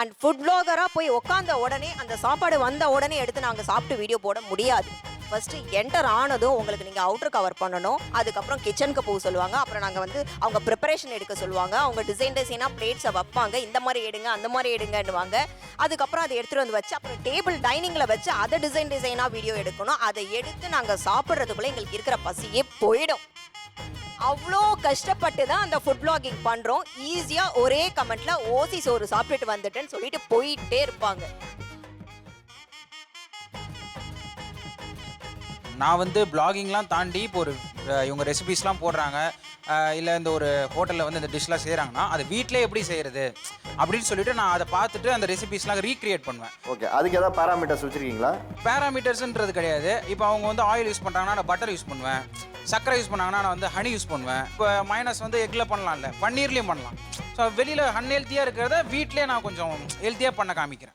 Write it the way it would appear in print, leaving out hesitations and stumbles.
And food vlogger-ஆ போய் உட்காந்த உடனே அந்த சாப்பாடு வந்த உடனே எடுத்து நாங்கள் சாப்பிட்டு வீடியோ போட முடியாது. ஃபர்ஸ்ட் என்டர் ஆனதும் உங்களுக்கு நீங்கள் அவுட்டர் கவர் பண்ணணும். அதுக்கப்புறம் கிச்சனுக்கு போக சொல்லுவாங்க. அப்புறம் நாங்கள் வந்து அவங்க ப்ரிப்பரேஷன் எடுக்க சொல்லுவாங்க. அவங்க டிசைனாக பிளேட்ஸை வைப்பாங்க. இந்த மாதிரி எடுங்க அந்த மாதிரி எடுங்கன்னுவாங்க. அதுக்கப்புறம் அதை எடுத்துகிட்டு வந்து வச்சு அப்புறம் டேபிள் டைனிங்கில் வச்சு அதை டிசைனாக வீடியோ எடுக்கணும். அதை எடுத்து நாங்கள் சாப்பிட்றதுக்குள்ளே எங்களுக்கு இருக்கிற பசியே போயிடும். அவ்வளோ கஷ்டப்பட்டு தான் அந்த ஃபுட் vlogging பண்ணுறோம். ஈஸியாக ஒரே கமெண்ட்ல ஓசி சோறு சாப்பிட்டுட்டு வந்துட்டேன்னு சொல்லிட்டு போயிட்டே இருப்பாங்க. நான் வந்து பிளாகிங்லாம் தாண்டி இப்போ ஒரு இவங்க ரெசிபிஸ்லாம் போடுறாங்க, இல்லை இந்த ஒரு ஹோட்டலில் வந்து இந்த டிஷ்லாம் செய்கிறாங்கன்னா அது வீட்டிலே எப்படி செய்கிறது அப்படின்னு சொல்லிட்டு நான் அதை பார்த்துட்டு அந்த ரெசிபிஸ்லாம் ரீக்ரியேட் பண்ணுவேன். ஓகே, அதுக்கு ஏதாவது பேராமீட்டர்ஸ் வச்சுருக்கீங்களா? பேராமீட்டர்ஸ்ன்றது கிடையாது. இப்போ அவங்க வந்து ஆயில் யூஸ் பண்ணுறாங்கன்னா நான் பட்டர் யூஸ் பண்ணுவேன், சர்க்கரை யூஸ் பண்ணாங்கன்னா நான் வந்து ஹனி யூஸ் பண்ணுவேன். இப்போ மைனஸ் வந்து எக்கில் பண்ணலாம், இல்லை பன்னீர்லேயும் பண்ணலாம். ஸோ வெளியில் அன்ஹெல்த்தியாக இருக்கிறத வீட்டிலே நான் கொஞ்சம் ஹெல்த்தியாக பண்ண காமிக்கிறேன்.